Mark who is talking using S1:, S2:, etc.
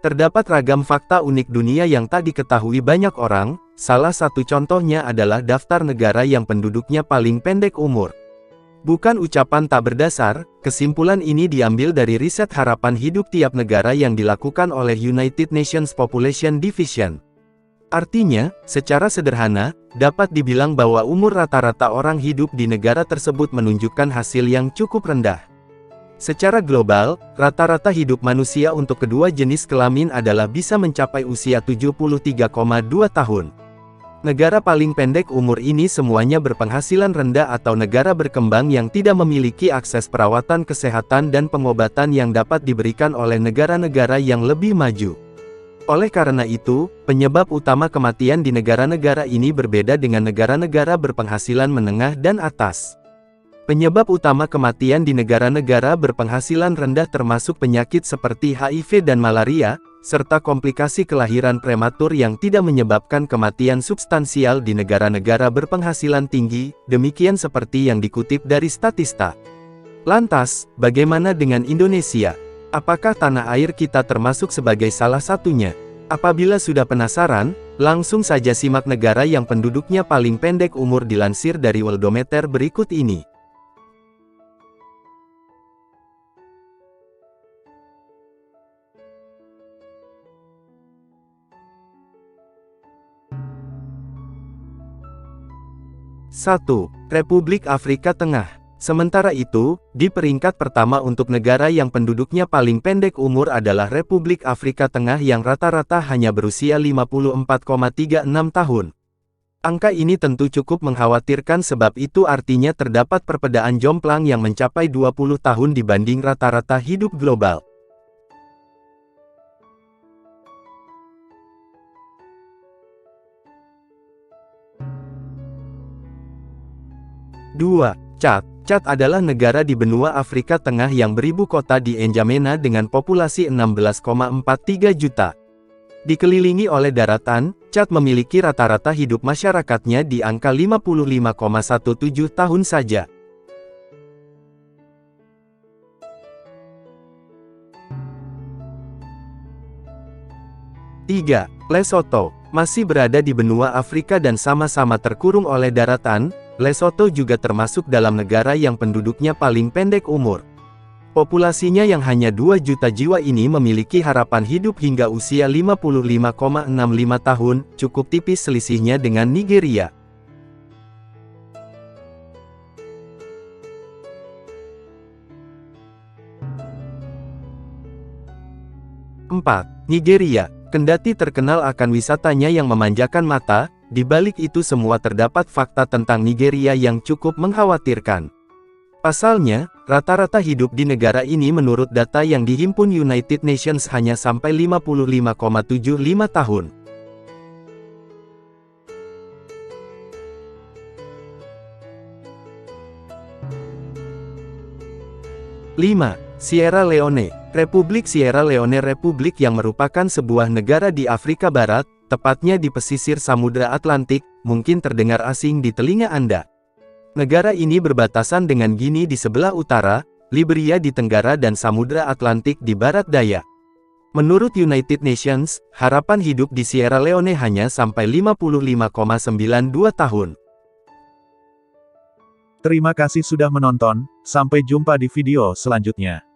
S1: Terdapat ragam fakta unik dunia yang tak diketahui banyak orang, salah satu contohnya adalah daftar negara yang penduduknya paling pendek umur. Bukan ucapan tak berdasar, kesimpulan ini diambil dari riset harapan hidup tiap negara yang dilakukan oleh United Nations Population Division. Artinya, secara sederhana, dapat dibilang bahwa umur rata-rata orang hidup di negara tersebut menunjukkan hasil yang cukup rendah. Secara global, rata-rata hidup manusia untuk kedua jenis kelamin adalah bisa mencapai usia 73,2 tahun. Negara paling pendek umur ini semuanya berpenghasilan rendah atau negara berkembang yang tidak memiliki akses perawatan kesehatan dan pengobatan yang dapat diberikan oleh negara-negara yang lebih maju. Oleh karena itu, penyebab utama kematian di negara-negara ini berbeda dengan negara-negara berpenghasilan menengah dan atas. Penyebab utama kematian di negara-negara berpenghasilan rendah termasuk penyakit seperti HIV dan malaria, serta komplikasi kelahiran prematur yang tidak menyebabkan kematian substansial di negara-negara berpenghasilan tinggi, demikian seperti yang dikutip dari Statista. Lantas, bagaimana dengan Indonesia? Apakah tanah air kita termasuk sebagai salah satunya? Apabila sudah penasaran, langsung saja simak negara yang penduduknya paling pendek umur dilansir dari Worldometer berikut ini. Satu, Republik Afrika Tengah. Sementara itu, di peringkat pertama untuk negara yang penduduknya paling pendek umur adalah Republik Afrika Tengah yang rata-rata hanya berusia 54,36 tahun. Angka ini tentu cukup mengkhawatirkan sebab itu artinya terdapat perbedaan jomplang yang mencapai 20 tahun dibanding rata-rata hidup global. Dua, Chad. Chad adalah negara di benua Afrika Tengah yang beribu kota di N'Djamena dengan populasi 16,43 juta. Dikelilingi oleh daratan, Chad memiliki rata-rata hidup masyarakatnya di angka 55,17 tahun saja. Tiga, Lesotho. Masih berada di benua Afrika dan sama-sama terkurung oleh daratan, Lesotho juga termasuk dalam negara yang penduduknya paling pendek umur. Populasinya yang hanya 2 juta jiwa ini memiliki harapan hidup hingga usia 55,65 tahun, cukup tipis selisihnya dengan Nigeria. 4. Nigeria. Kendati terkenal akan wisatanya yang memanjakan mata, di balik itu semua terdapat fakta tentang Nigeria yang cukup mengkhawatirkan. Pasalnya, rata-rata hidup di negara ini menurut data yang dihimpun United Nations hanya sampai 55,75 tahun. Lima, Sierra Leone. Republik Sierra Leone republik yang merupakan sebuah negara di Afrika Barat, tepatnya di pesisir Samudra Atlantik, mungkin terdengar asing di telinga Anda. Negara ini berbatasan dengan Guinea di sebelah utara, Liberia di tenggara dan Samudra Atlantik di barat daya. Menurut United Nations, harapan hidup di Sierra Leone hanya sampai 55,92 tahun.
S2: Terima kasih sudah menonton, sampai jumpa di video selanjutnya.